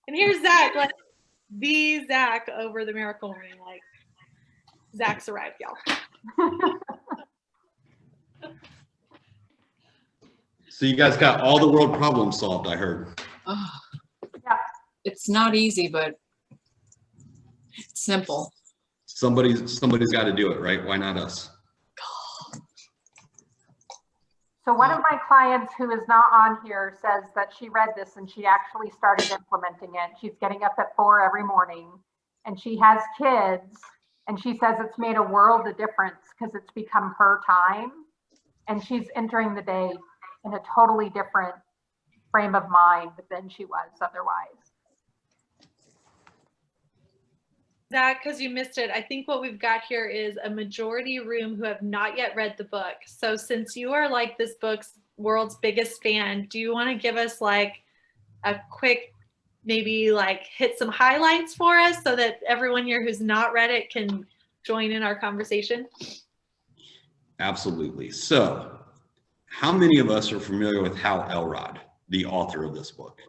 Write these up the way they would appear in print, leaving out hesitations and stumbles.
And here's Zach, like the Zach over the Miracle Morning. Like, Zach's arrived, y'all. So you guys got all the world problems solved, I heard. Oh, Yeah. it's not easy, but it's simple. Somebody's got to do it, right? Why not us? So one of my clients who is not on here says that she read this and she actually started implementing it. She's getting up at 4 every morning and she has kids and she says it's made a world of difference because it's become her time and she's entering the day in a totally different frame of mind than she was otherwise. Zach, because you missed it, I think what we've got here is a majority room who have not yet read the book. So since you are like this book's world's biggest fan, do you want to give us like a quick, maybe like hit some highlights for us so that everyone here who's not read it can join in our conversation? Absolutely. So how many of us are familiar with Hal Elrod, the author of this book?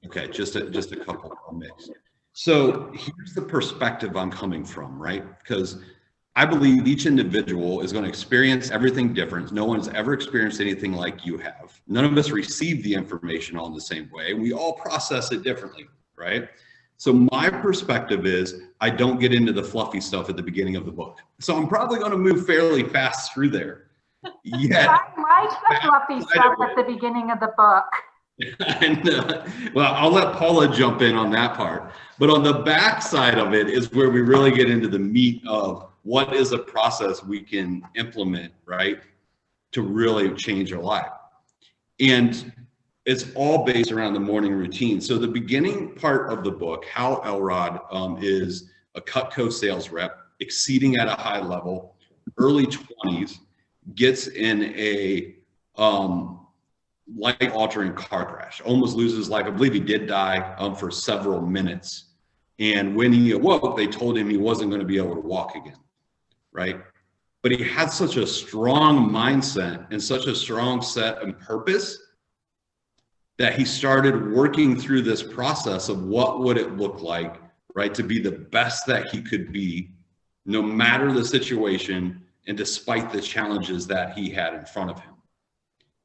Okay, just a couple of mix. So here's the perspective I'm coming from, right? Because I believe each individual is going to experience everything different. No one's ever experienced anything like you have. None of us receive the information all in the same way. We all process it differently, right? So my perspective is I don't get into the fluffy stuff at the beginning of the book. So I'm probably going to move fairly fast through there. Yet, I like the fluffy stuff at the beginning of the book. And, well, I'll let Paula jump in on that part. But on the back side of it is where we really get into the meat of what is a process we can implement, right, to really change our life. And it's all based around the morning routine. So the beginning part of the book, Hal Elrod is a Cutco sales rep, exceeding at a high level, early 20s, gets in a life-altering car crash, almost loses his life. I believe he did die for several minutes. And when he awoke, they told him he wasn't going to be able to walk again, right? But he had such a strong mindset and such a strong set and purpose that he started working through this process of what would it look like, right, to be the best that he could be, no matter the situation and despite the challenges that he had in front of him.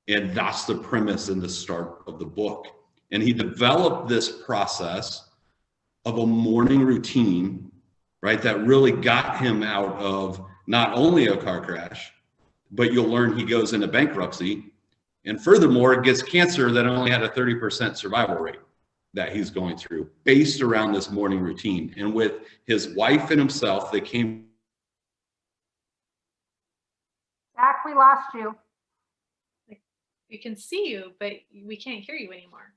And that's the premise and the start of the book. And he developed this process of a morning routine, right, that really got him out of not only a car crash, but you'll learn he goes into bankruptcy. And furthermore, gets cancer that only had a 30% survival rate that he's going through based around this morning routine. And with his wife and himself, they came. Zach, we lost you. We can see you, but we can't hear you anymore.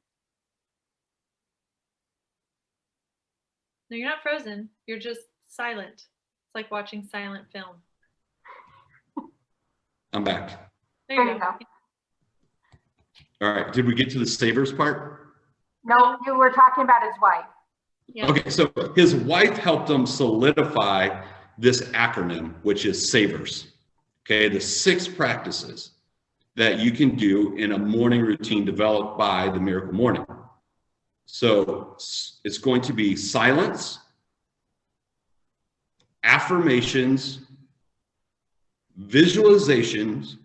No, you're not frozen. You're just silent. It's like watching silent film. I'm back. There you go. All right. Did we get to the savers part? No, you were talking about his wife. Yeah. Okay. So his wife helped him solidify this acronym, which is SAVERS. Okay. The 6 practices that you can do in a morning routine developed by the Miracle Morning. So it's going to be silence, affirmations, visualizations,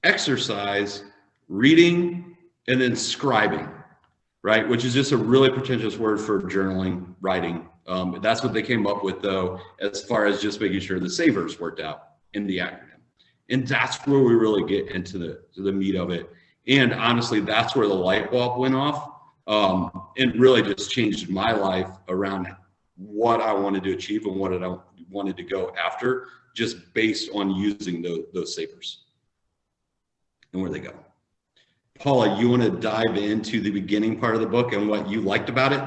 exercise, reading, and then scribing, right? Which is just a really pretentious word for journaling, writing. That's what they came up with, though, as far as just making sure the savers worked out in the acronym. And that's where we really get into the meat of it. And honestly, that's where the light bulb went off. It really just changed my life around what I wanted to achieve and what I wanted to go after, just based on using those savers and where they go. Paula, you want to dive into the beginning part of the book and what you liked about it?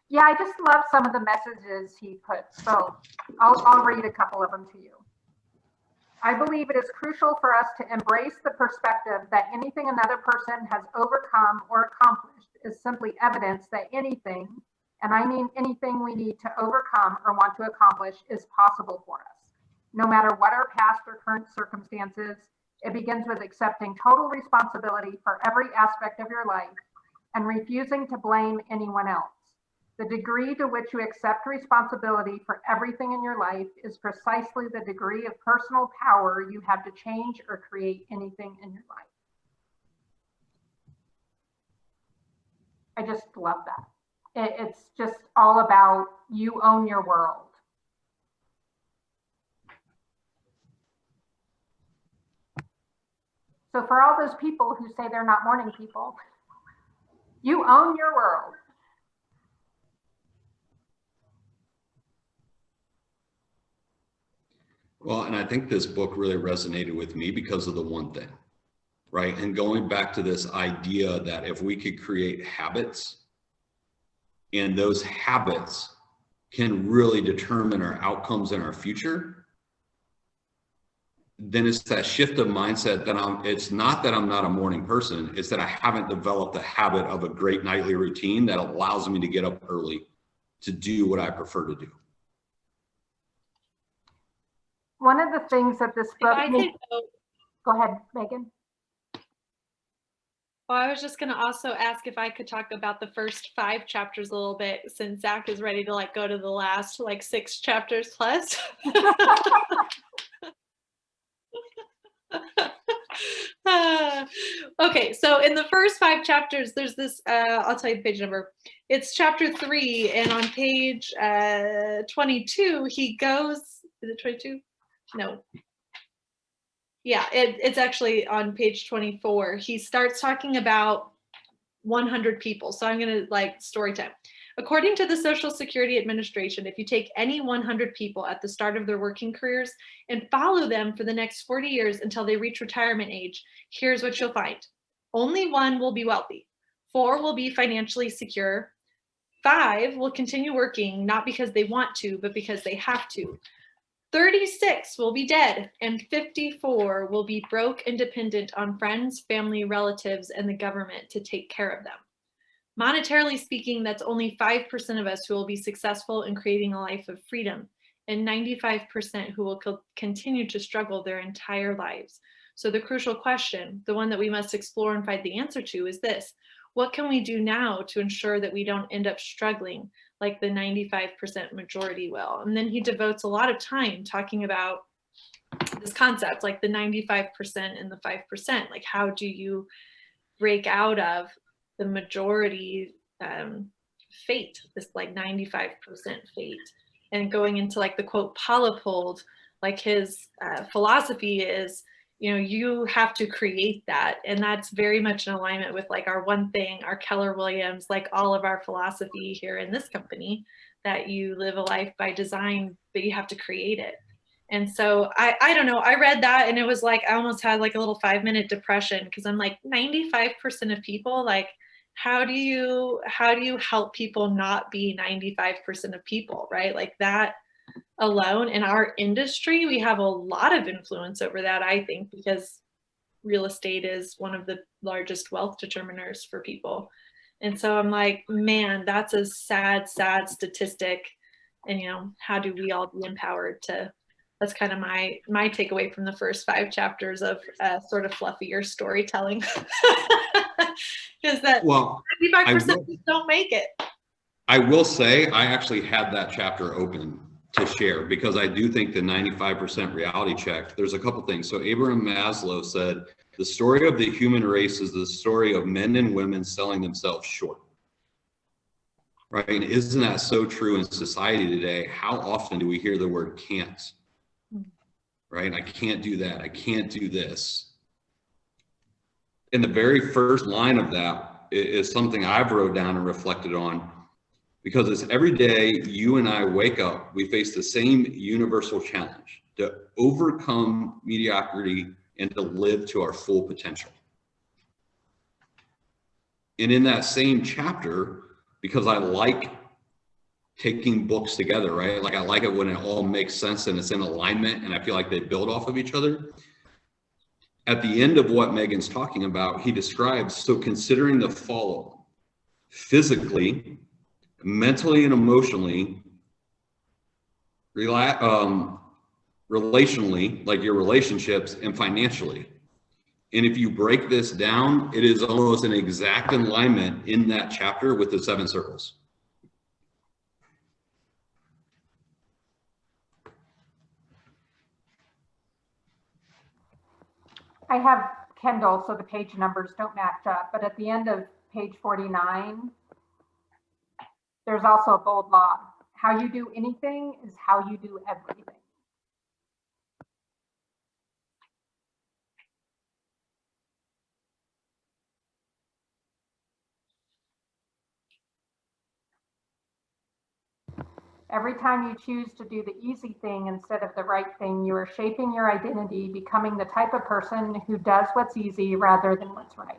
Yeah, I just love some of the messages he put. So I'll read a couple of them to you. I believe it is crucial for us to embrace the perspective that anything another person has overcome or accomplished is simply evidence that anything, and I mean anything we need to overcome or want to accomplish, is possible for us. No matter what our past or current circumstances, It begins with accepting total responsibility for every aspect of your life and refusing to blame anyone else. The degree to which you accept responsibility for everything in your life is precisely the degree of personal power you have to change or create anything in your life. I just love that. It's just all about you own your world. So for all those people who say they're not morning people, you own your world. Well, and I think this book really resonated with me because of the one thing, right? And going back to this idea that if we could create habits, and those habits can really determine our outcomes in our future, then it's that shift of mindset that it's not that I'm not a morning person, it's that I haven't developed the habit of a great nightly routine that allows me to get up early to do what I prefer to do. One of the things that this book, go ahead, Megan. Well, I was just going to also ask if I could talk about the first 5 chapters a little bit, since Zach is ready to go to the last 6 chapters plus. Okay, so in the first 5 chapters, there's this, I'll tell you the page number. It's chapter 3, and on page 22, he goes, is it 22? No. Yeah, it's actually on page 24. He starts talking about 100 people. So I'm going to story time. According to the Social Security Administration, if you take any 100 people at the start of their working careers and follow them for the next 40 years until they reach retirement age, here's what you'll find. Only 1 will be wealthy. 4 will be financially secure. 5 will continue working, not because they want to, but because they have to. 36 will be dead, and 54 will be broke and dependent on friends, family, relatives, and the government to take care of them. Monetarily speaking, that's only 5% of us who will be successful in creating a life of freedom, and 95% who will continue to struggle their entire lives. So the crucial question, the one that we must explore and find the answer to, is this: what can we do now to ensure that we don't end up struggling like the 95% majority will? And then he devotes a lot of time talking about this concept, like the 95% and the 5%. How do you break out of the majority fate, this 95% fate? And going into the quote Paula pulled, his philosophy is, you have to create that. And that's very much in alignment with our one thing, our Keller Williams, all of our philosophy here in this company, that you live a life by design, but you have to create it. And so I don't know, I read that and it was I almost had a little 5-minute depression, because I'm 95% of people, how do you help people not be 95% of people, right? That alone in our industry, we have a lot of influence over that, I think, because real estate is one of the largest wealth determiners for people. And so I'm man, that's a sad statistic. And how do we all be empowered to? That's kind of my takeaway from the first 5 chapters of sort of fluffier storytelling. Is that 95% don't make it. I will say I actually had that chapter open to share, because I do think the 95% reality check, there's a couple things. So Abraham Maslow said, the story of the human race is the story of men and women selling themselves short. Right? And isn't that so true in society today? How often do we hear the word can't? Right? I can't do that. I can't do this. And the very first line of that is something I've wrote down and reflected on, because it's every day you and I wake up, we face the same universal challenge: to overcome mediocrity and to live to our full potential. And in that same chapter, because I like taking books together, right? I like it when it all makes sense and it's in alignment and I feel like they build off of each other. At the end of what Megan's talking about, he describes, so considering the following: physically, mentally and emotionally, relationally, your relationships, and financially. And if you break this down, it is almost an exact alignment in that chapter with the 7 circles. I have Kindle, so the page numbers don't match up, but at the end of page 49, there's also a bold law. How you do anything is how you do everything. Every time you choose to do the easy thing instead of the right thing, you are shaping your identity, becoming the type of person who does what's easy rather than what's right.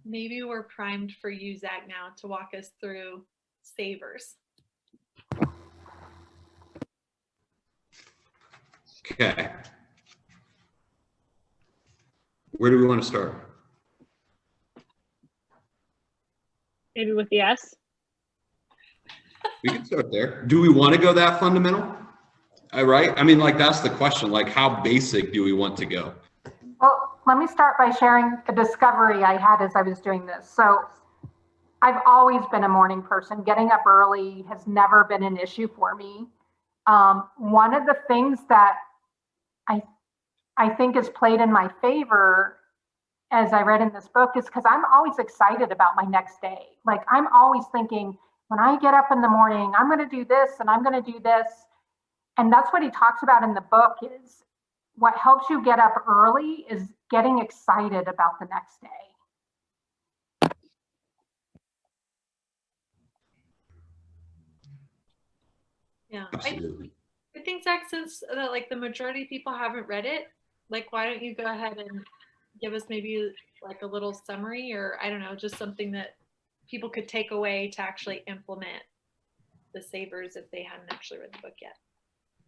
Maybe we're primed for you, Zach, now to walk us through savers. Okay. Where do we want to start? Maybe with the S. We can start there. Do we want to go that fundamental? All right. I mean, like, that's the question. Like, how basic do we want to go? Well, let me start by sharing a discovery I had as I was doing this. So I've always been a morning person. Getting up early has never been an issue for me. One of the things that I think is played in my favor, as I read in this book, is because I'm always excited about my next day. Like, I'm always thinking, when I get up in the morning, I'm going to do this and I'm going to do this. And that's what he talks about in the book, is what helps you get up early is getting excited about the next day. Yeah. Absolutely. I think, Zach, since like the majority of people haven't read it, like, why don't you go ahead and give us maybe like a little summary, or I don't know, just something that people could take away to actually implement the savers if they hadn't actually read the book yet.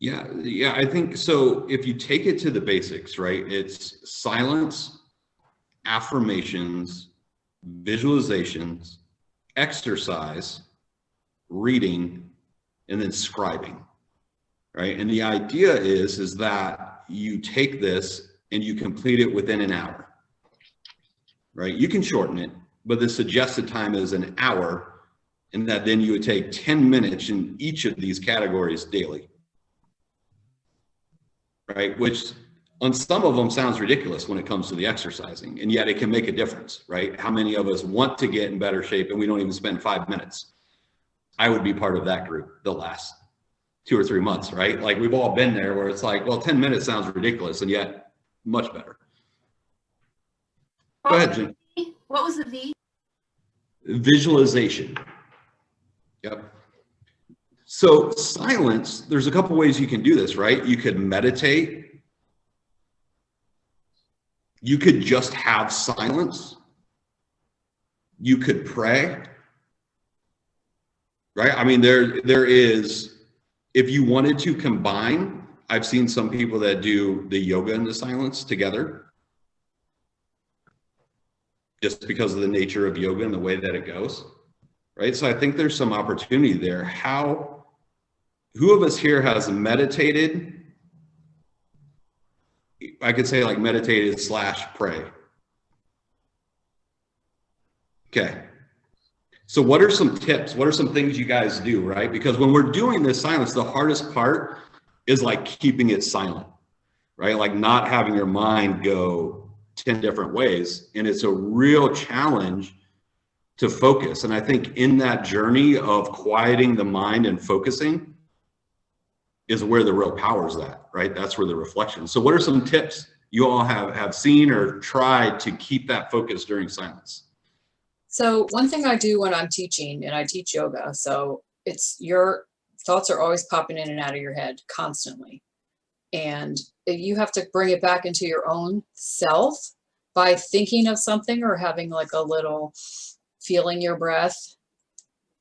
Yeah, I think so. If you take it to the basics, right, it's silence, affirmations, visualizations, exercise, reading, and then scribing, right? And the idea is that you take this and you complete it within an hour, right? You can shorten it, but the suggested time is an hour, and that then you would take 10 minutes in each of these categories daily. Right? Which on some of them sounds ridiculous when it comes to the exercising, and yet it can make a difference, right? How many of us want to get in better shape and we don't even spend 5 minutes? I would be part of that group the last 2 or 3 months, right? Like, we've all been there where it's like, well, 10 minutes sounds ridiculous, and yet much better. Go ahead, Jim. What was the V? Visualization. Yep. So silence, there's a couple ways you can do this, right? You could meditate. You could just have silence. You could pray, right? I mean, there is, if you wanted to combine, I've seen some people that do the yoga and the silence together, just because of the nature of yoga and the way that it goes, right? So I think there's some opportunity there. Who of us here has meditated? I could say like meditated / pray. Okay. So what are some tips? What are some things you guys do, right? Because when we're doing this silence, the hardest part is like keeping it silent, right? Like not having your mind go 10 different ways. And it's a real challenge to focus. And I think in that journey of quieting the mind and focusing is where the real power is at, right? That's where the reflection. So what are some tips you all have seen or tried to keep that focus during silence? So one thing I do when I'm teaching, and I teach yoga, so it's your thoughts are always popping in and out of your head constantly. And you have to bring it back into your own self by thinking of something or having like a little feeling your breath,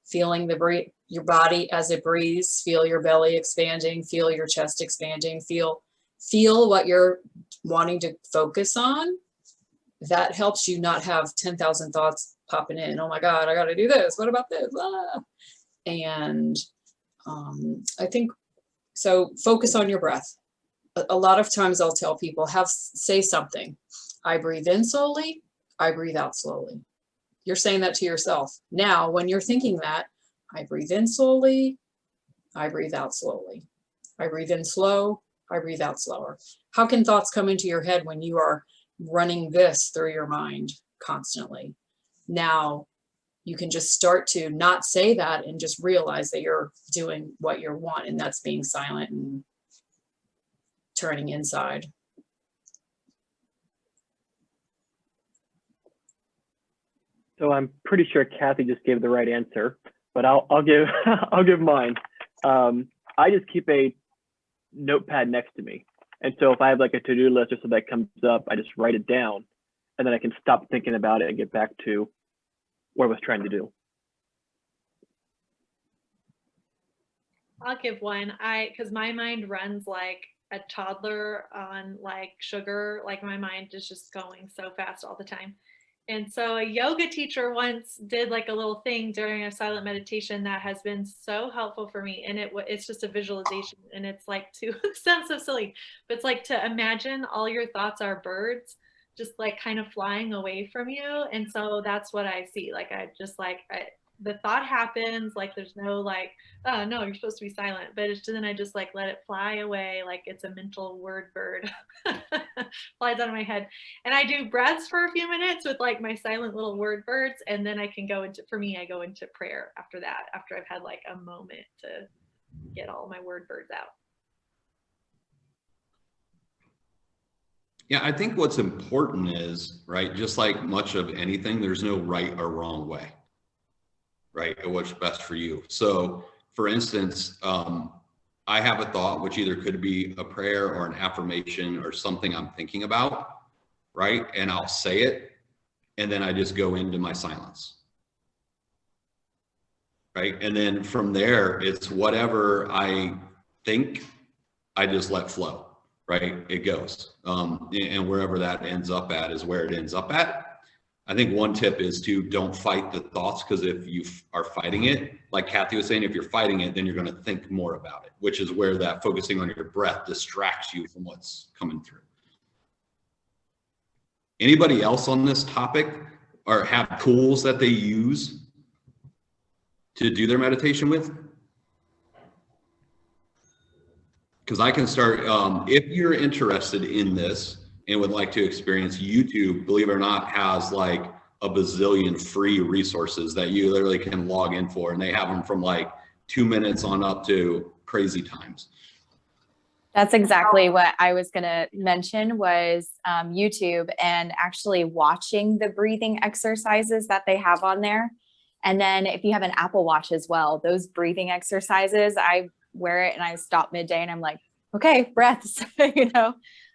feeling your body as it breathes, feel your belly expanding, feel your chest expanding, feel feel what you're wanting to focus on. That helps you not have 10,000 thoughts popping in. Oh my God, I got to do this. What about this? Ah. And I think, so focus on your breath. A lot of times I'll tell people, say something. I breathe in slowly, I breathe out slowly. You're saying that to yourself. Now, when you're thinking that, I breathe in slowly, I breathe out slowly. I breathe in slow, I breathe out slower. How can thoughts come into your head when you are running this through your mind constantly? Now, you can just start to not say that and just realize that you're doing what you want, and that's being silent and turning inside. So I'm pretty sure Kathy just gave the right answer, but I'll give I'll give mine. I just keep a notepad next to me, and so if I have like a to-do list or something that comes up, I just write it down, and then I can stop thinking about it and get back to what I was trying to do. I'll give one. Because my mind runs like a toddler on like sugar. Like my mind is just going so fast all the time. And so a yoga teacher once did like a little thing during a silent meditation that has been so helpful for me. And it's just a visualization, and it's like to sounds so silly, but it's like to imagine all your thoughts are birds, just like kind of flying away from you. And so that's what I see. Like the thought happens, like there's no like, oh no, you're supposed to be silent, but then I just like let it fly away like it's a mental word bird. Flies out of my head. And I do breaths for a few minutes with like my silent little word birds, and then I can go into, for me, I go into prayer after that, after I've had like a moment to get all my word birds out. Yeah, I think what's important is, right, just like much of anything, there's no right or wrong way, right, or what's best for you. So for instance, I have a thought, which either could be a prayer or an affirmation or something I'm thinking about, right? And I'll say it, and then I just go into my silence, right? And then from there, it's whatever I think, I just let flow, right? It goes. And wherever that ends up at is where it ends up at. I think one tip is to don't fight the thoughts, because if you are fighting it, like Kathy was saying, if you're fighting it, then you're going to think more about it, which is where that focusing on your breath distracts you from what's coming through. Anybody else on this topic or have tools that they use to do their meditation with? Because I can start, if you're interested in this and would like to experience, YouTube, believe it or not, has like a bazillion free resources that you literally can log in for, and they have them from like 2 minutes on up to crazy times. That's exactly what I was going to mention was YouTube, and actually watching the breathing exercises that they have on there. And then if you have an Apple Watch as well, those breathing exercises, I wear it and I stop midday and I'm like, okay, breaths, you know.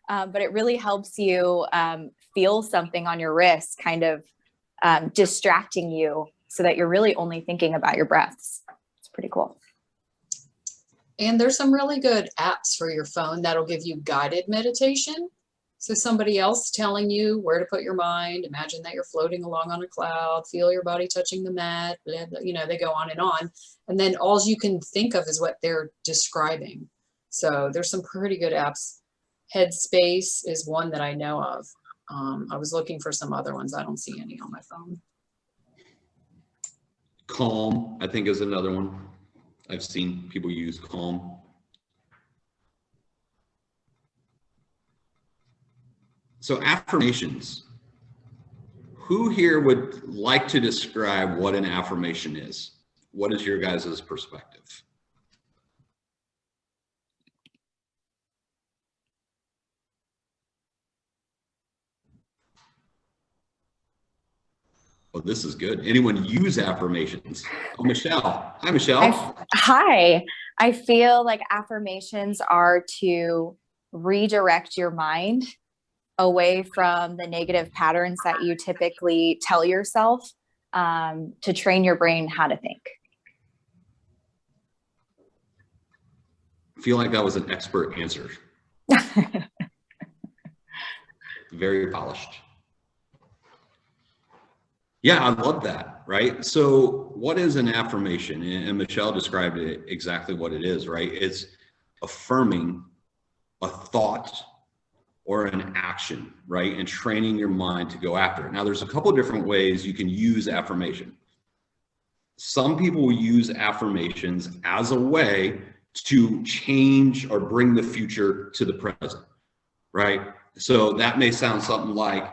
But it really helps you feel something on your wrist, kind of distracting you so that you're really only thinking about your breaths. It's pretty cool. And there's some really good apps for your phone that'll give you guided meditation. So somebody else telling you where to put your mind, imagine that you're floating along on a cloud, feel your body touching the mat, blah, blah, you know, they go on. And then all you can think of is what they're describing. So there's some pretty good apps. Headspace is one that I know of. I was looking for some other ones. I don't see any on my phone. Calm, I think, is another one. I've seen people use Calm. So affirmations. Who here would like to describe what an affirmation is? What is your guys' perspective? Oh, this is good. Anyone use affirmations? Oh, Michelle. Hi, Michelle. Hi. I feel like affirmations are to redirect your mind away from the negative patterns that you typically tell yourself, to train your brain how to think. I feel like that was an expert answer. Very polished. Yeah, I love that, right? So what is an affirmation? And Michelle described it exactly what it is, right? It's affirming a thought or an action, right? And training your mind to go after it. Now, there's a couple of different ways you can use affirmation. Some people will use affirmations as a way to change or bring the future to the present, right? So that may sound something like,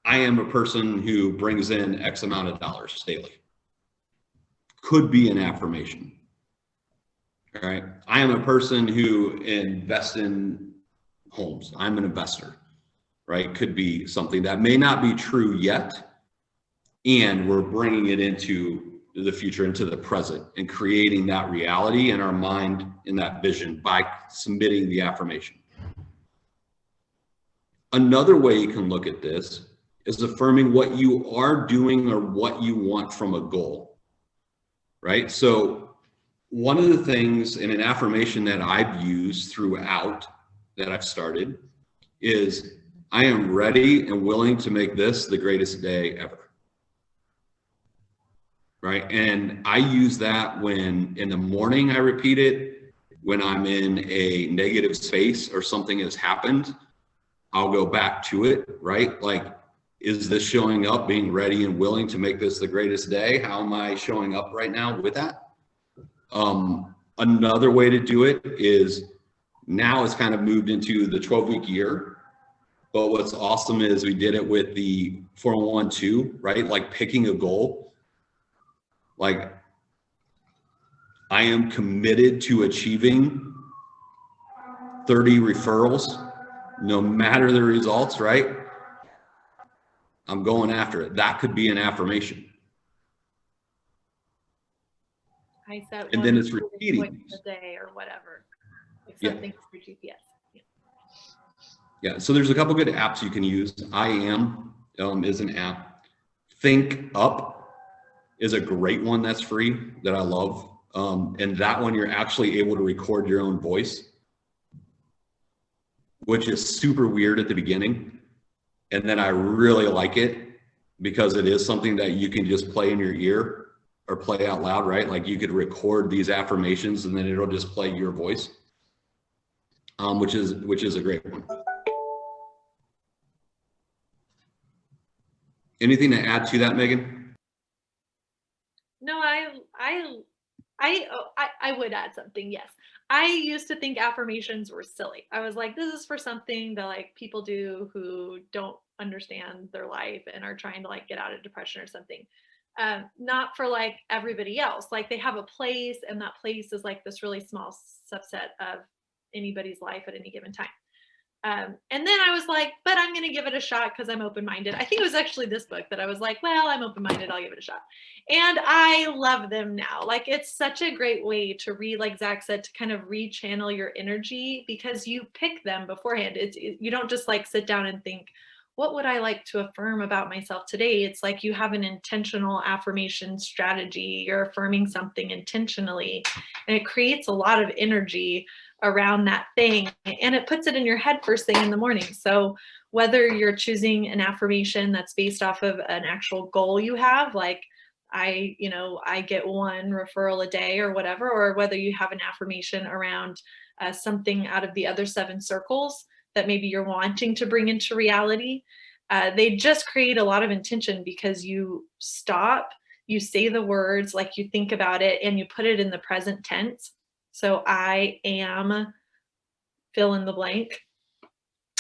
I am a person who brings in X amount of dollars daily. Could be an affirmation. All right. I am a person who invests in homes. I'm an investor, right? Could be something that may not be true yet. And we're bringing it into the future, into the present, and creating that reality in our mind, in that vision, by submitting the affirmation. Another way you can look at this is affirming what you are doing or what you want from a goal, right? So one of the things in an affirmation that I've used throughout that I've started is, I am ready and willing to make this the greatest day ever, right? And I use that when in the morning I repeat it, when I'm in a negative space or something has happened, I'll go back to it, right? Like, is this showing up, being ready and willing to make this the greatest day? How am I showing up right now with that? Another way to do it is, now it's kind of moved into the 12-week year. But what's awesome is we did it with the 411-2, right? Like picking a goal. Like, I am committed to achieving 30 referrals, no matter the results, right? I'm going after it. That could be an affirmation. I set And then it's repeating a day or whatever. Like Yeah. something for GPS. Yeah. Yeah, so there's a couple good apps you can use. I Am is an app. Think Up is a great one that's free that I love. And that one, you're actually able to record your own voice, which is super weird at the beginning. And then I really like it because it is something that you can just play in your ear or play out loud, right? Like you could record these affirmations and then it'll just play your voice, which is a great one. Anything to add to that, Megan? No, I would add something. Yes. I used to think affirmations were silly. I was like, this is for something that like people do who don't understand their life and are trying to like get out of depression or something. Not for like everybody else. Like they have a place, and that place is like this really small subset of anybody's life at any given time. And then I was like, but I'm going to give it a shot because I'm open-minded. I think it was actually this book that I was like, well, I'm open-minded, I'll give it a shot. And I love them now. Like, it's such a great way to read, like Zach said, to kind of rechannel your energy because you pick them beforehand. You don't just like sit down and think, what would I like to affirm about myself today? It's like you have an intentional affirmation strategy. You're affirming something intentionally, and it creates a lot of energy around that thing, and it puts it in your head first thing in the morning. So whether you're choosing an affirmation that's based off of an actual goal you have, like I get one referral a day or whatever, or whether you have an affirmation around something out of the other 7 circles that maybe you're wanting to bring into reality, they just create a lot of intention because you stop, you say the words, like you think about it, and you put it in the present tense. So I am fill in the blank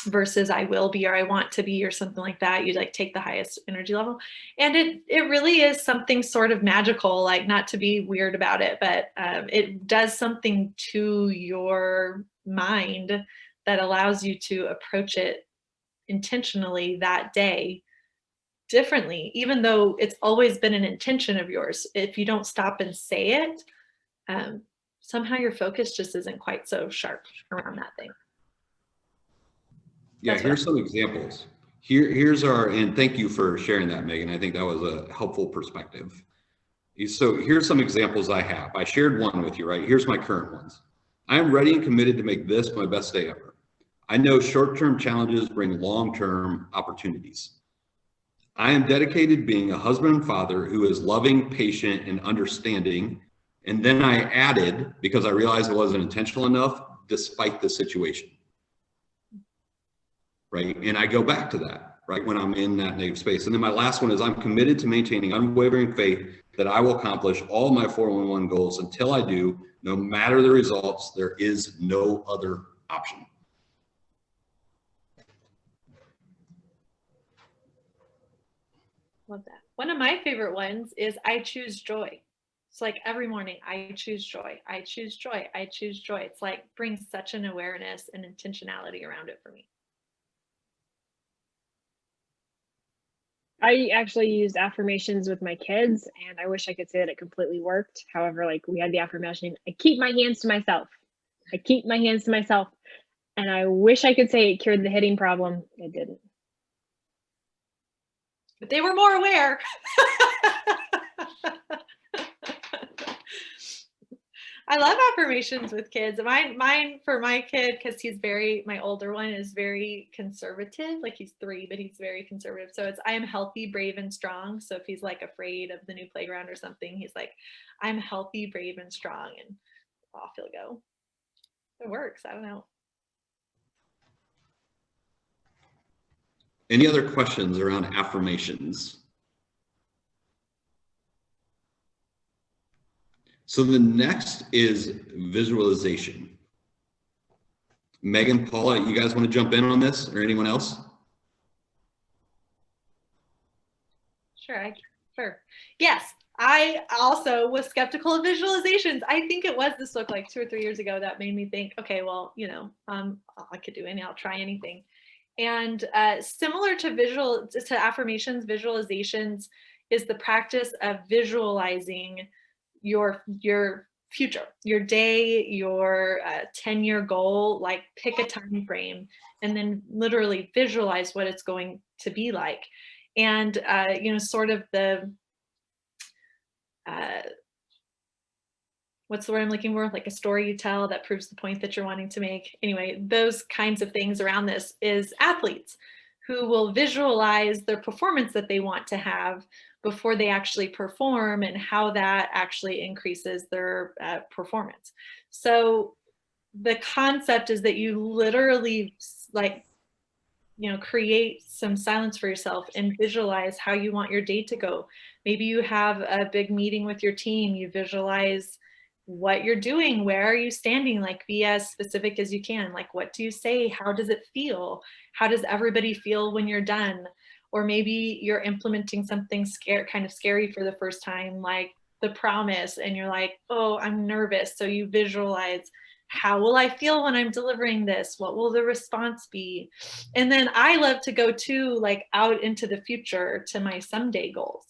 versus I will be or I want to be or something like that. You like take the highest energy level. And it really is something sort of magical, like not to be weird about it, but it does something to your mind that allows you to approach it intentionally that day differently, even though it's always been an intention of yours. If you don't stop and say it, somehow your focus just isn't quite so sharp around that thing. Yeah, here's some examples. Here's our, and thank you for sharing that, Megan. I think that was a helpful perspective. So here's some examples I have. I shared one with you, right? Here's my current ones. I am ready and committed to make this my best day ever. I know short-term challenges bring long-term opportunities. I am dedicated to being a husband and father who is loving, patient, and understanding. And then I added, because I realized it wasn't intentional enough, despite the situation. Right? And I go back to that, right, when I'm in that negative space. And then my last one is I'm committed to maintaining unwavering faith that I will accomplish all my 411 goals. Until I do, no matter the results, there is no other option. Love that. One of my favorite ones is I choose joy. It's like every morning, I choose joy. I choose joy. I choose joy. It's like brings such an awareness and intentionality around it for me. I actually used affirmations with my kids, and I wish I could say that it completely worked. However, like we had the affirmation, I keep my hands to myself. I keep my hands to myself. And I wish I could say it cured the hitting problem. It didn't. But they were more aware. I love affirmations with kids. Mine for my kid, because my older one is very conservative. Like he's 3, but he's very conservative. So it's, I am healthy, brave, and strong. So if he's like afraid of the new playground or something, he's like, I'm healthy, brave, and strong. And off he'll go. It works. I don't know. Any other questions around affirmations? So the next is visualization. Megan, Paula, you guys want to jump in on this, or anyone else? Sure. Yes, I also was skeptical of visualizations. I think it was this book like 2 or 3 years ago that made me think, okay, well, you know, I could do anything, I'll try anything. And similar to affirmations, visualizations is the practice of visualizing your future, your day, your 10-year goal. Like pick a time frame and then literally visualize what it's going to be like. And you know, sort of the what's the word I'm looking for? Like a story you tell that proves the point that you're wanting to make. Anyway, those kinds of things around this is athletes who will visualize their performance that they want to have before they actually perform, and how that actually increases their performance. So the concept is that you literally, like, you know, create some silence for yourself and visualize how you want your day to go. Maybe you have a big meeting with your team, you visualize what you're doing, where are you standing, like be as specific as you can. Like, what do you say? How does it feel? How does everybody feel when you're done? Or maybe you're implementing something kind of scary for the first time, like the promise, and you're like, oh, I'm nervous. So you visualize, how will I feel when I'm delivering this? What will the response be? And then I love to go to like out into the future to my someday goals.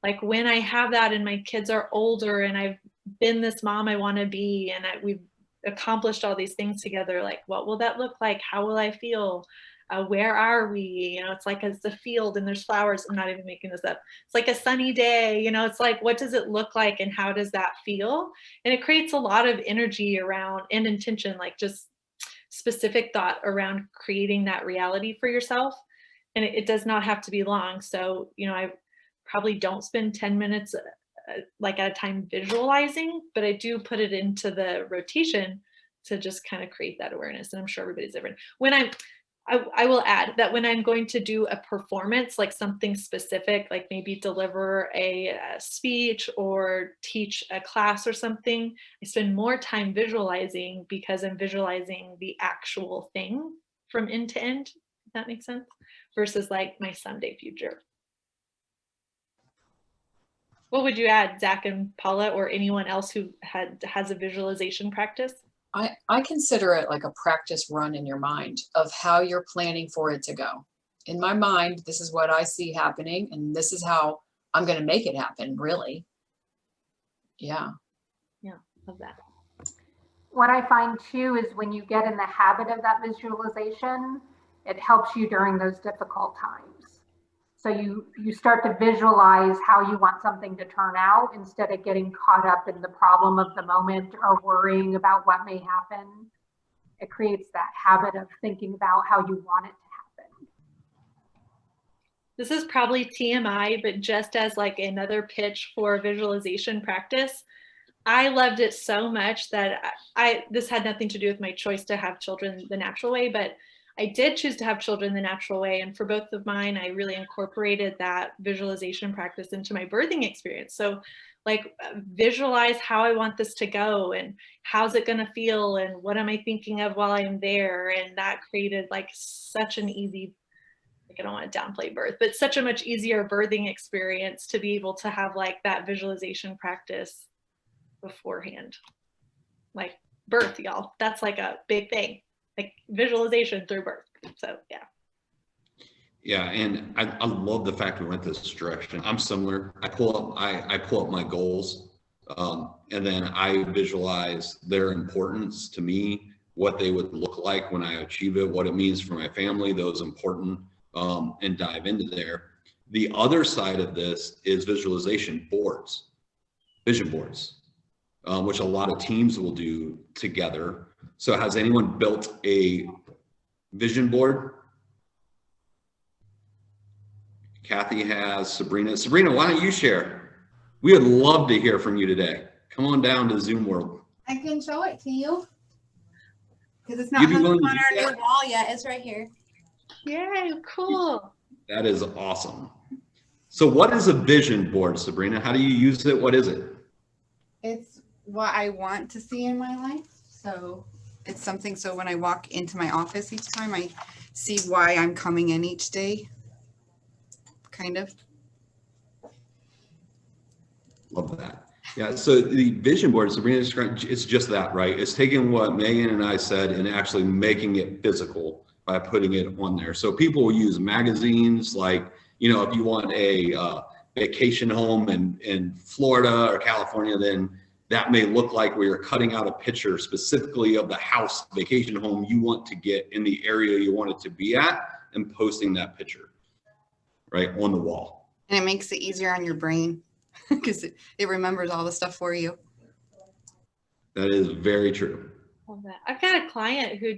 Like when I have that and my kids are older and I've been this mom I want to be, and we've accomplished all these things together, like what will that look like? How will I feel? Where are we? You know, it's like it's a field and there's flowers. I'm not even making this up. It's like a sunny day, you know, it's like, what does it look like and how does that feel? And it creates a lot of energy around and intention, like just specific thought around creating that reality for yourself. And it does not have to be long. So, you know, I probably don't spend 10 minutes like at a time visualizing, but I do put it into the rotation to just kind of create that awareness. And I'm sure everybody's different. When I will add that when I'm going to do a performance, like something specific, like maybe deliver a speech or teach a class or something, I spend more time visualizing because I'm visualizing the actual thing from end to end, if that makes sense, versus like my someday future. What would you add, Zach and Paula, or anyone else who has a visualization practice? I consider it like a practice run in your mind of how you're planning for it to go. In my mind, this is what I see happening, and this is how I'm going to make it happen, really. Yeah. Yeah, love that. What I find too is when you get in the habit of that visualization, it helps you during those difficult times. So you start to visualize how you want something to turn out instead of getting caught up in the problem of the moment or worrying about what may happen. it creates that habit of thinking about how you want it to happen. This is probably TMI, but just as like another pitch for visualization practice, I loved it so much that this had nothing to do with my choice to have children the natural way, but I did choose to have children the natural way. And for both of mine, I really incorporated that visualization practice into my birthing experience. So like visualize how I want this to go and how's it going to feel and what am I thinking of while I'm there. And that created like such an easy, like I don't want to downplay birth, but such a much easier birthing experience to be able to have like that visualization practice beforehand. Like birth, y'all, that's like a big thing, like visualization through birth. So yeah. Yeah, and I love the fact we went this direction. I'm similar. I pull up my goals, and then I visualize their importance to me, what they would look like when I achieve it, what it means for my family, those important, and dive into there. The other side of this is visualization boards, vision boards, which a lot of teams will do together. So has anyone built a vision board? Kathy has, Sabrina. Sabrina, why don't you share? We would love to hear from you today. Come on down to Zoom World. I can show it to you because it's not hung on our new wall yet. It's right here. Yay, cool. That is awesome. So what is a vision board, Sabrina? How do you use it? What is it? It's what I want to see in my life. So it's something, so when I walk into my office each time, I see why I'm coming in each day. Kind of. Love that. Yeah, so the vision board, Sabrina described, it's just that, right? It's taking what Megan and I said and actually making it physical by putting it on there. So people will use magazines like, you know, if you want a vacation home in Florida or California, then that may look like where you're cutting out a picture specifically of the house, vacation home you want to get in the area you want it to be at and posting that picture. Right on the wall. And it makes it easier on your brain because it remembers all the stuff for you. That is very true. Love that. I've got a client who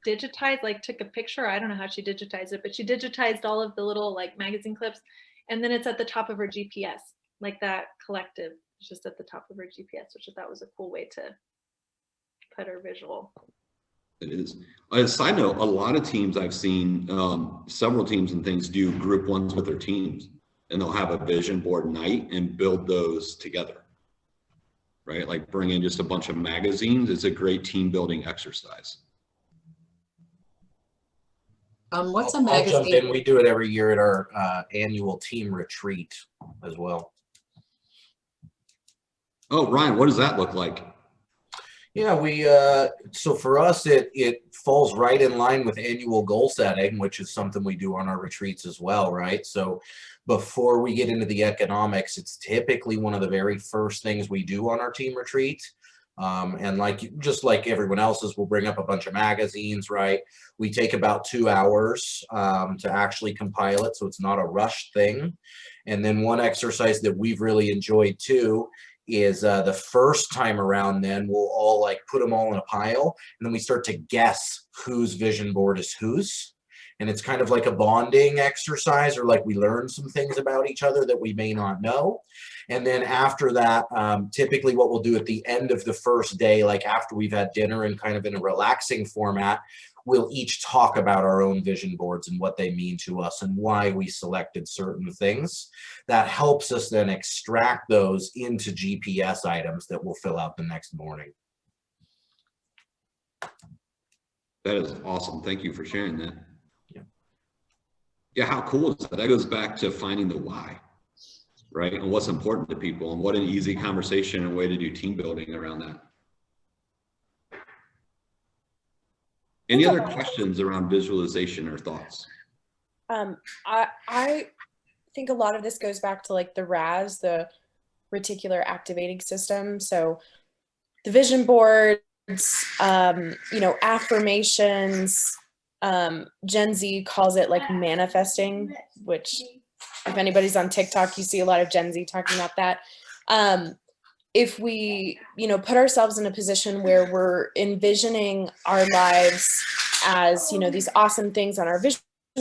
digitized, like took a picture. I don't know how she digitized it, but she digitized all of the little like magazine clips. And then it's at the top of her GPS, like that collective is just at the top of her GPS, which I thought was a cool way to put her visual. It is. A side note, a lot of teams I've seen, several teams and things do group ones with their teams, and they'll have a vision board night and build those together, right? Like bring in just a bunch of magazines. It's a great team building exercise. What's a I'll jump magazine? in. We do it every year at our annual team retreat as well. Oh, Ryan, what does that look like? Yeah, we so for us it falls right in line with annual goal setting, which is something we do on our retreats as well, right? So before we get into the economics, it's typically one of the very first things we do on our team retreat. And just like everyone else's, we'll bring up a bunch of magazines, right? We take about 2 hours to actually compile it, so it's not a rushed thing. And then one exercise that we've really enjoyed too is the first time around, then we'll all like put them all in a pile, and then we start to guess whose vision board is whose. And it's kind of like a bonding exercise, or like we learn some things about each other that we may not know. And then after that, typically what we'll do at the end of the first day, like after we've had dinner and kind of in a relaxing format, we'll each talk about our own vision boards and what they mean to us and why we selected certain things. That helps us then extract those into GPS items that we'll fill out the next morning. That is awesome. Thank you for sharing that. Yeah, how cool is that? That goes back to finding the why, right? And what's important to people, and what an easy conversation and way to do team building around that. Any other questions around visualization or thoughts? I think a lot of this goes back to like the RAS, the reticular activating system. So the vision boards, you know, affirmations, Gen Z calls it like manifesting, which if anybody's on TikTok, you see a lot of Gen Z talking about that. if we, you know, put ourselves in a position where we're envisioning our lives as, you know, these awesome things on our vision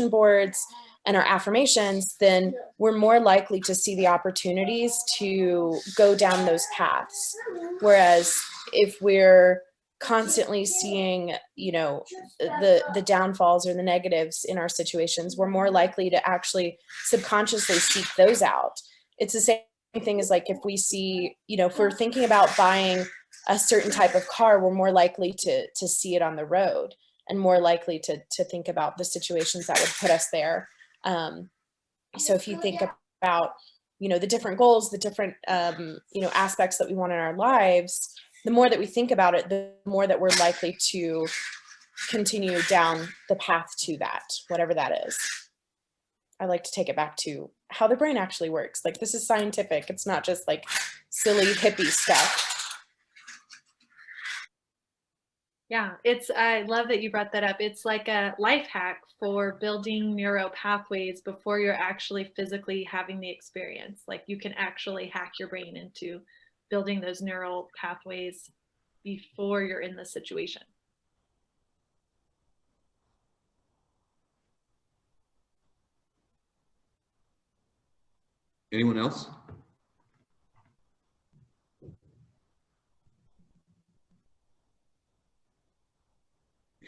boards and our affirmations, then we're more likely to see the opportunities to go down those paths. Whereas if we're constantly seeing, you know, the downfalls or the negatives in our situations, we're more likely to actually subconsciously seek those out. It's the same thing as like if we see, you know, if we're thinking about buying a certain type of car, we're more likely to see it on the road and more likely to think about the situations that would put us there. So if you think about, you know, the different goals, the different, you know, aspects that we want in our lives, the more that we think about it, the more that we're likely to continue down the path to that, whatever that is. I like to take it back to how the brain actually works. Like, this is scientific. It's not just like silly hippie stuff. Yeah, I love that you brought that up. It's like a life hack for building neural pathways before you're actually physically having the experience. Like, you can actually hack your brain into building those neural pathways before you're in the situation. Anyone else?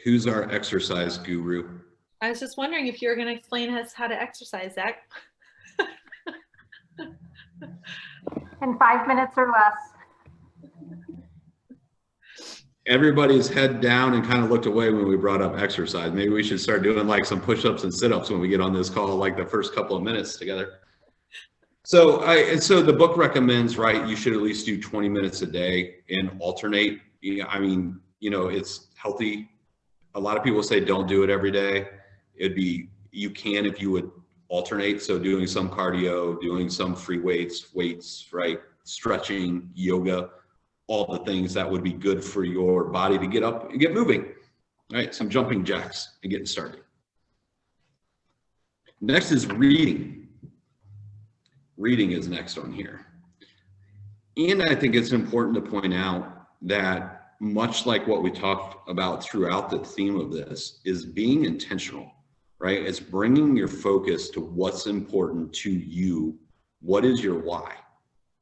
Who's our exercise guru? I was just wondering if you were going to explain us how to exercise, Zach. In 5 minutes or less. Everybody's head down and kind of looked away when we brought up exercise. Maybe we should start doing like some push-ups and sit-ups when we get on this call, like the first couple of minutes together. So the book recommends, right, you should at least do 20 minutes a day and alternate. I mean, you know, it's healthy. A lot of people say don't do it every day. You can if you would alternate. So doing some cardio, doing some free weights, right? Stretching, yoga, all the things that would be good for your body to get up and get moving, right? Some jumping jacks and getting started. Next is reading. Reading is next on here. And I think it's important to point out that much like what we talked about throughout the theme of this is being intentional, right? It's bringing your focus to what's important to you. What is your why?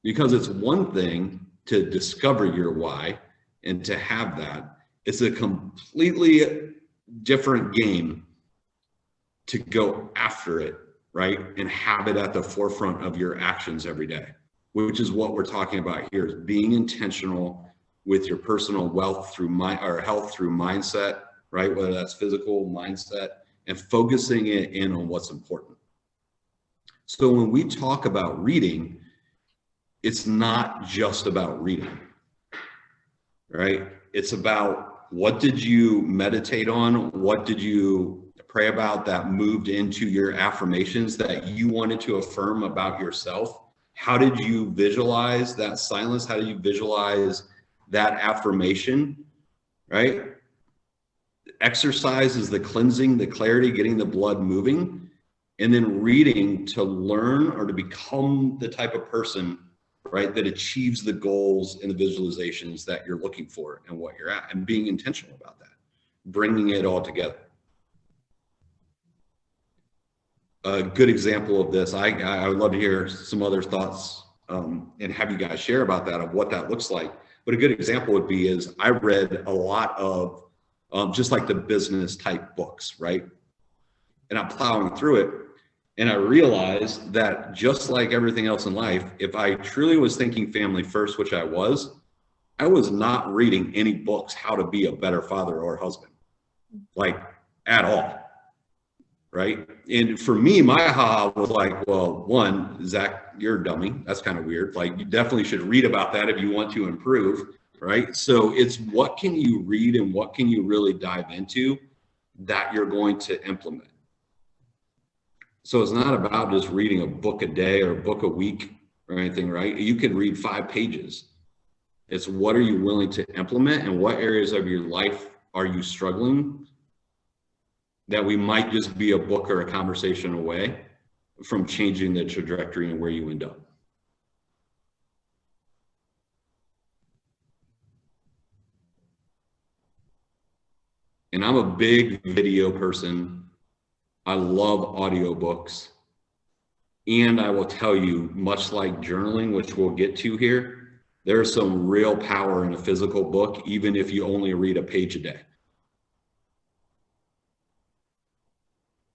Because it's one thing to discover your why and to have that. It's a completely different game to go after it, right? And have it at the forefront of your actions every day, which is what we're talking about here, is being intentional with your personal health through mindset, right? Whether that's physical, mindset, and focusing it in on what's important. So when we talk about reading, it's not just about reading, right? It's about what did you meditate on? What did you pray about that moved into your affirmations that you wanted to affirm about yourself? How did you visualize that silence? How do you visualize that affirmation, right? Exercise is the cleansing, the clarity, getting the blood moving, and then reading to learn or to become the type of person, right, that achieves the goals and the visualizations that you're looking for and what you're at, and being intentional about that, bringing it all together. A good example of this, I would love to hear some other thoughts and have you guys share about that, of what that looks like. But a good example would be is I read a lot of just like the business type books, right? And I'm plowing through it, and I realized that just like everything else in life, if I truly was thinking family first, which I was not reading any books how to be a better father or husband, like at all. Right. And for me, my aha was like, well, one, Zach, you're a dummy. That's kind of weird. Like, you definitely should read about that if you want to improve. Right. So it's what can you read and what can you really dive into that you're going to implement. So it's not about just reading a book a day or a book a week or anything, right? You can read 5 pages. It's what are you willing to implement and what areas of your life are you struggling that we might just be a book or a conversation away from changing the trajectory and where you end up. And I'm a big video person. I love audiobooks. And I will tell you, much like journaling, which we'll get to here, there's some real power in a physical book, even if you only read a page a day.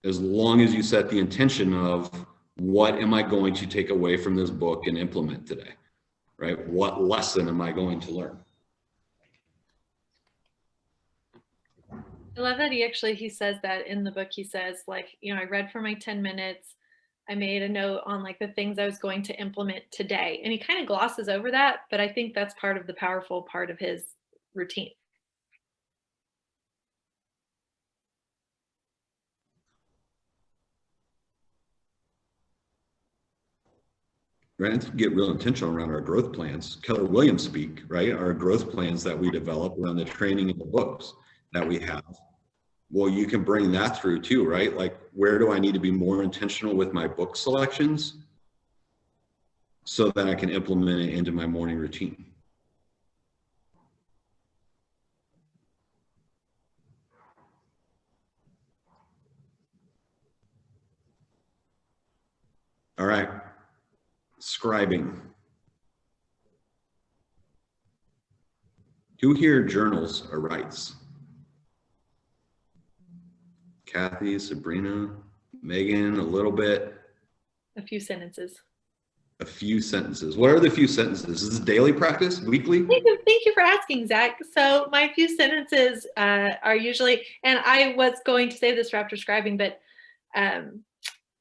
As long as you set the intention of, what am I going to take away from this book and implement today, right? What lesson am I going to learn? I love that he says that in the book. He says, like, you know, I read for my 10 minutes. I made a note on like the things I was going to implement today. And he kind of glosses over that, but I think that's part of the powerful part of his routine. Right, to get real intentional around our growth plans. Keller Williams speak, right? Our growth plans that we develop around the training and the books that we have. Well, you can bring that through too, right? Like, where do I need to be more intentional with my book selections so that I can implement it into my morning routine? All right, scribing. Who here journals or writes? Kathy, Sabrina, Megan, a little bit. A few sentences. A few sentences. What are the few sentences? Is this daily practice, weekly? Thank you for asking, Zach. So my few sentences are usually, and I was going to say this for after scribing, but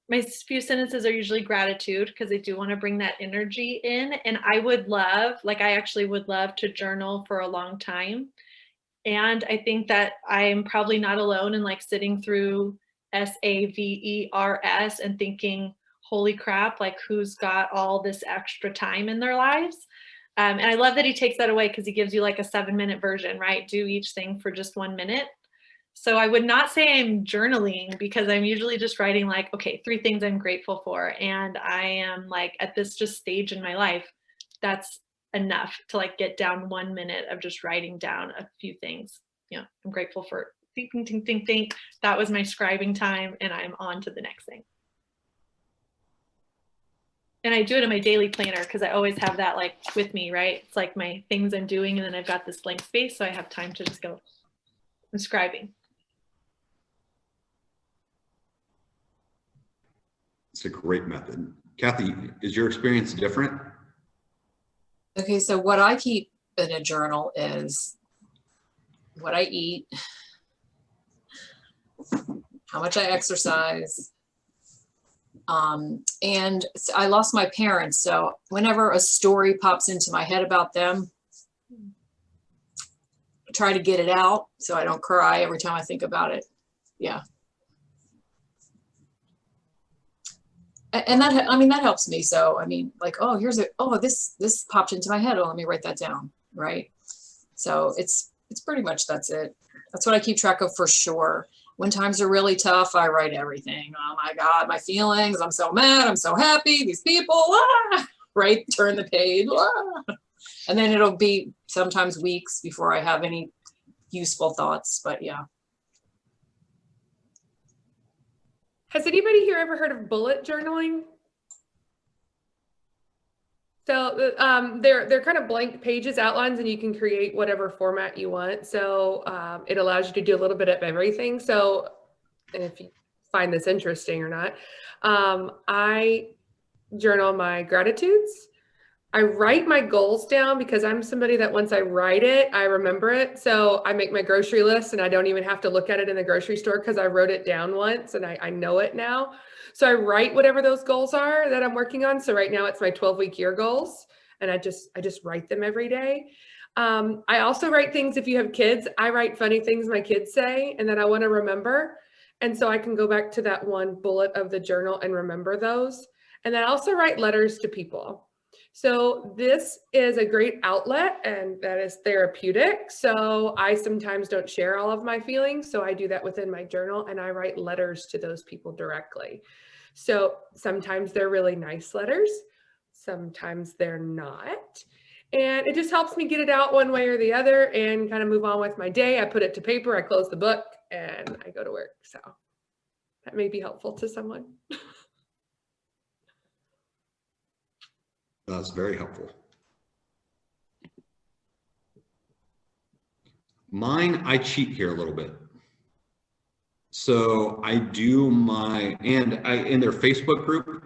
my few sentences are usually gratitude, because I do want to bring that energy in. And I would love, like, I actually would love to journal for a long time. And I think that I'm probably not alone in like sitting through SAVERS and thinking, holy crap, like, who's got all this extra time in their lives? And I love that he takes that away, because he gives you like a 7-minute version, right? Do each thing for just 1 minute. So I would not say I'm journaling, because I'm usually just writing like, okay, 3 things I'm grateful for. And I am like at this just stage in my life, that's enough to like get down 1 minute of just writing down a few things. You know, I'm grateful for think. That was my scribing time, and I'm on to the next thing. And I do it in my daily planner, because I always have that like with me, right? It's like my things I'm doing, and then I've got this blank space, so I have time to just go, I'm scribing. It's a great method. Kathy, is your experience different? Okay, so what I keep in a journal is what I eat, how much I exercise, and I lost my parents, so whenever a story pops into my head about them, I try to get it out so I don't cry every time I think about it. Yeah. And that, I mean, that helps me. So, I mean, like, oh, here's this popped into my head. Oh, let me write that down. Right. So it's pretty much, that's it. That's what I keep track of for sure. When times are really tough, I write everything. Oh my God, my feelings. I'm so mad. I'm so happy. These people, right? Turn the page. And then it'll be sometimes weeks before I have any useful thoughts, but yeah. Has anybody here ever heard of bullet journaling? So they're kind of blank pages, outlines, and you can create whatever format you want. So it allows you to do a little bit of everything. So, and if you find this interesting or not, I journal my gratitudes. I write my goals down, because I'm somebody that once I write it, I remember it. So I make my grocery list, and I don't even have to look at it in the grocery store, because I wrote it down once and I know it now. So I write whatever those goals are that I'm working on. So right now it's my 12-week year goals, and I just write them every day. I also write things, if you have kids, I write funny things my kids say and that I want to remember. And so I can go back to that one bullet of the journal and remember those. And then I also write letters to people. So this is a great outlet, and that is therapeutic. So I sometimes don't share all of my feelings. So I do that within my journal, and I write letters to those people directly. So sometimes they're really nice letters. Sometimes they're not. And it just helps me get it out one way or the other and kind of move on with my day. I put it to paper, I close the book, and I go to work. So that may be helpful to someone. That's very helpful. Mine, I cheat here a little bit. So I do in their Facebook group,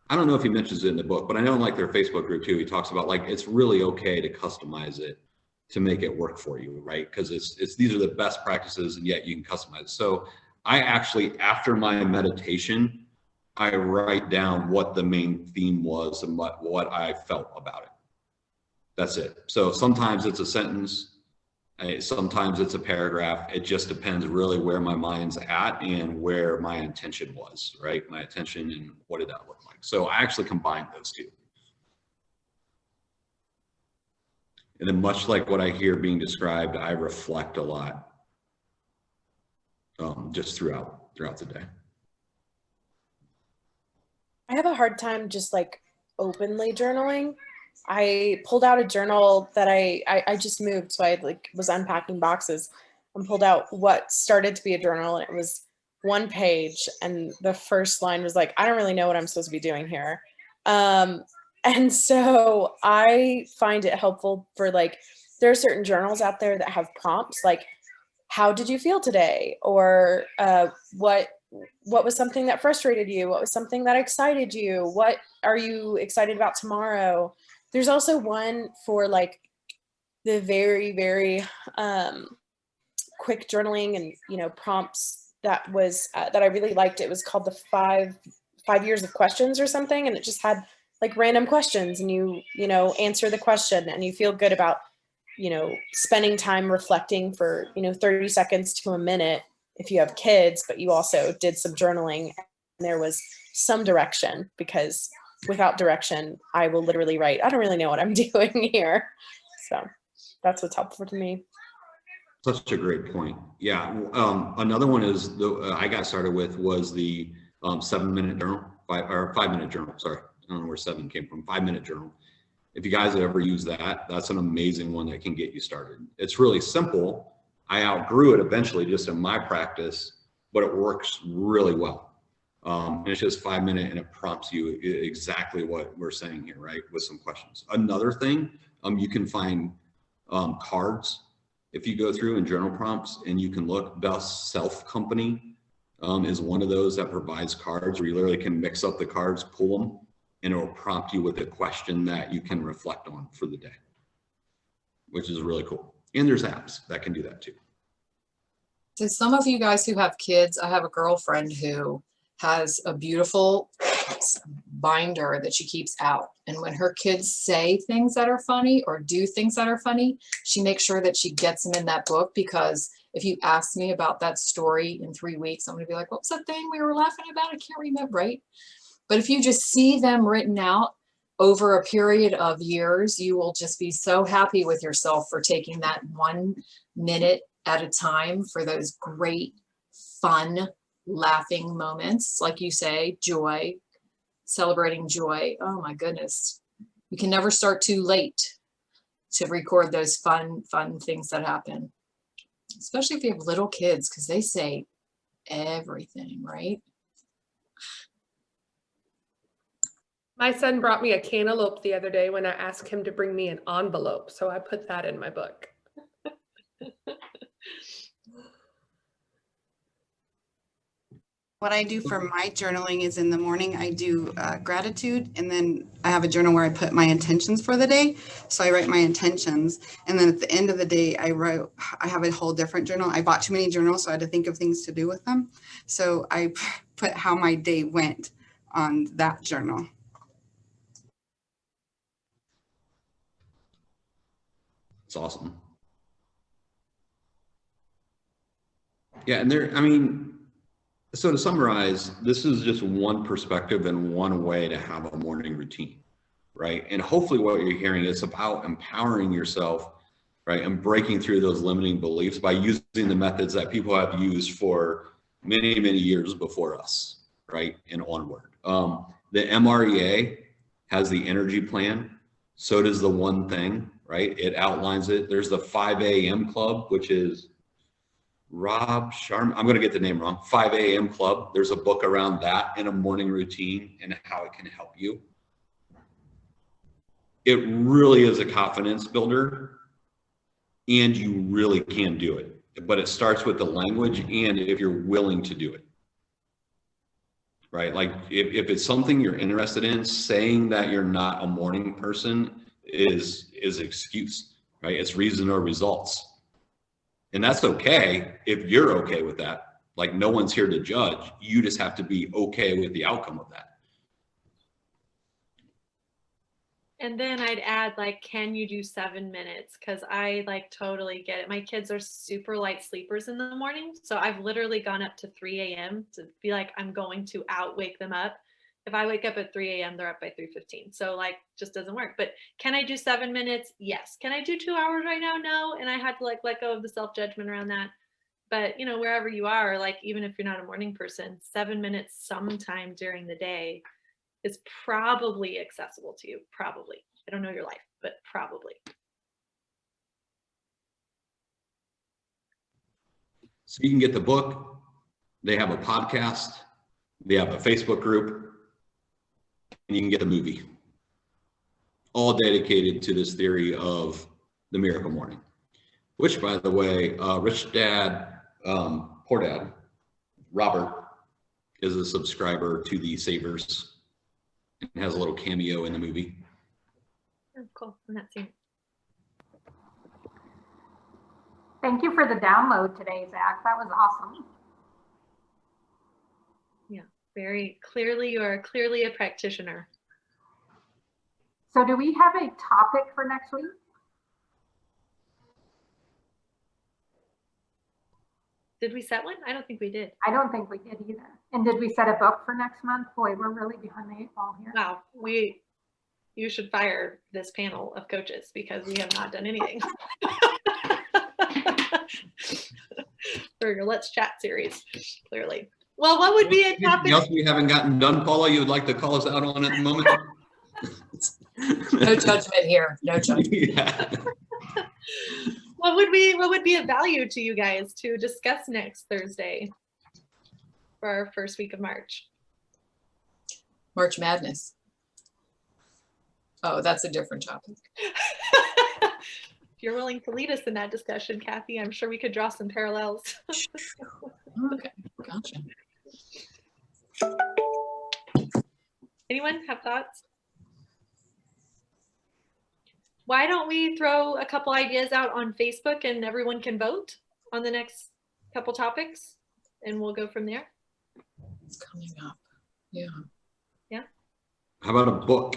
I don't know if he mentions it in the book, but I know in like their Facebook group too, he talks about like, it's really okay to customize it to make it work for you, right? Because these are the best practices and yet you can customize it. So I actually, after my meditation, I write down what the main theme was and what I felt about it. That's it. So sometimes it's a sentence, sometimes it's a paragraph. It just depends really where my mind's at and where my intention was, right? My intention and what did that look like? So I actually combined those two. And then much like what I hear being described, I reflect a lot just throughout the day. I have a hard time just like openly journaling. I pulled out a journal that I just moved, so I like was unpacking boxes and pulled out what started to be a journal, and it was one page, and the first line was like, I don't really know what I'm supposed to be doing here. And so I find it helpful for like, there are certain journals out there that have prompts like, how did you feel today? Or what was something that frustrated you? What was something that excited you? What are you excited about tomorrow? There's also one for like the very, very quick journaling and, you know, prompts that was, that I really liked. It was called the five years of questions or something. And it just had like random questions and you know, answer the question and you feel good about, you know, spending time reflecting for, you know, 30 seconds to a minute if you have kids, but you also did some journaling and there was some direction, because without direction, I will literally write, I don't really know what I'm doing here. So that's what's helpful to me. Such a great point. Yeah. Another one is I got started with was the 7-minute journal, 5-minute journal. Sorry. I don't know where 7 came from. 5-minute journal. If you guys have ever used that, that's an amazing one that can get you started. It's really simple. I outgrew it eventually just in my practice, but it works really well. And it's just 5-minute and it prompts you exactly what we're saying here, right? With some questions. Another thing, you can find cards if you go through in journal prompts and you can look. Best Self Company is one of those that provides cards where you literally can mix up the cards, pull them, and it will prompt you with a question that you can reflect on for the day, which is really cool. And there's apps that can do that too. To some of you guys who have kids, I have a girlfriend who has a beautiful binder that she keeps out. And when her kids say things that are funny or do things that are funny, she makes sure that she gets them in that book, because if you ask me about that story in 3 weeks, I'm going to be like, what was that thing we were laughing about? I can't remember, right? But if you just see them written out over a period of years, you will just be so happy with yourself for taking that 1 minute at a time for those great, fun, laughing moments. Like you say, joy, celebrating joy. Oh my goodness. You can never start too late to record those fun things that happen, especially if you have little kids, because they say everything, right? My son brought me a cantaloupe the other day when I asked him to bring me an envelope. So I put that in my book. What I do for my journaling is in the morning, I do gratitude, and then I have a journal where I put my intentions for the day. So I write my intentions, and then at the end of the day, I have a whole different journal. I bought too many journals, so I had to think of things to do with them. So I put how my day went on that journal. It's awesome. Yeah, and I mean, so to summarize, this is just one perspective and one way to have a morning routine, right? And hopefully what you're hearing is about empowering yourself, right? And breaking through those limiting beliefs by using the methods that people have used for many, many years before us, right? And onward. The MREA has the energy plan. So does the One Thing, right? It outlines it. There's the 5 a.m. club, which is Rob Sharma. I'm going to get the name wrong. 5 a.m. club. There's a book around that and a morning routine and how it can help you. It really is a confidence builder, and you really can do it. But it starts with the language and if you're willing to do it. Right? Like if it's something you're interested in, saying that you're not a morning person is excuse, right? It's reason or results. And that's okay if you're okay with that. Like no one's here to judge. You just have to be okay with the outcome of that. And then I'd add, like, can you do 7 minutes? Because I like totally get it. My kids are super light sleepers in the morning. So I've literally gone up to 3 a.m. to be like, I'm going to wake them up. If I wake up at 3 a.m., they're up by 3:15. So like, just doesn't work. But can I do 7 minutes? Yes. Can I do 2 hours right now? No. And I had to like let go of the self-judgment around that. But you know, wherever you are, like, even if you're not a morning person, 7 minutes sometime during the day is probably accessible to you. Probably. I don't know your life, but probably. So you can get the book. They have a podcast. They have a Facebook group. And you can get the movie. All dedicated to this theory of the miracle morning. Which, by the way, Rich Dad, Poor Dad, Robert, is a subscriber to the Savers. And has a little cameo in the movie. Oh, cool. I'm not seeing it. Thank you for the download today, Zach. That was awesome. Yeah, very clearly, you are clearly a practitioner. So do we have a topic for next week? Did we set one? I don't think we did. I don't think we did either. And did we set a book for next month? Boy, we're really behind the 8 ball here. Wow, you should fire this panel of coaches because we have not done anything. For your Let's Chat series, clearly. Well, what would be a topic? Anything else we haven't gotten done, Paula, you would like to call us out on at the moment? No judgment here. No judgment. Yeah. What would be of value to you guys to discuss next Thursday for our first week of March? March Madness. Oh, that's a different topic. If you're willing to lead us in that discussion, Kathy, I'm sure we could draw some parallels. Okay, gotcha. Anyone have thoughts? Why don't we throw a couple ideas out on Facebook and everyone can vote on the next couple topics and we'll go from there? It's coming up. Yeah. Yeah. How about a book?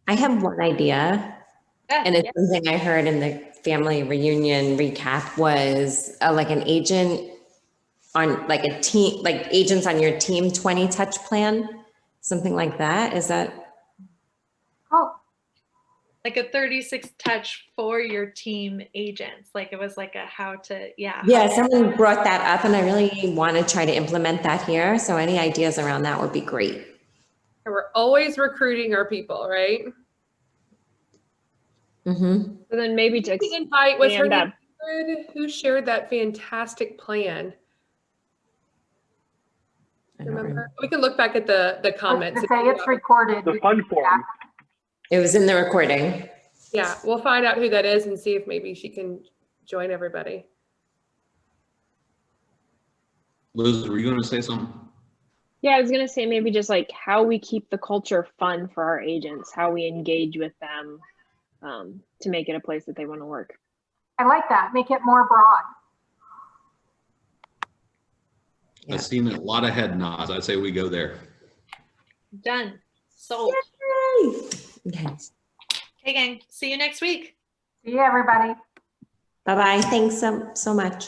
I have one idea, and it's yes. something I heard in the family reunion recap was like an agent on like a team, like agents on your team 20 touch plan, something like that. Is that? Oh, Like a 36 touch for your team agents. Like it was like a how to, yeah. Yeah, someone brought that up and I really want to try to implement that here. So any ideas around that would be great. We're always recruiting our people, right? Mm-hmm. So then maybe to The invite was her expand name, that. who shared that fantastic plan. I don't Remember? We can look back at the comments. to say it's recorded. The fun form. It was in the recording. Yeah, we'll find out who that is and see if maybe she can join everybody. Liz, were you going to say something? Yeah, I was gonna say maybe just like how we keep the culture fun for our agents, how we engage with them to make it a place that they want to work. I like that. Make it more broad. Yeah. I've seen a lot of head nods. I'd say we go there. Done. Sold. Yay! Okay. Okay, gang. See you next week. See you, everybody. Bye-bye. Thanks so much.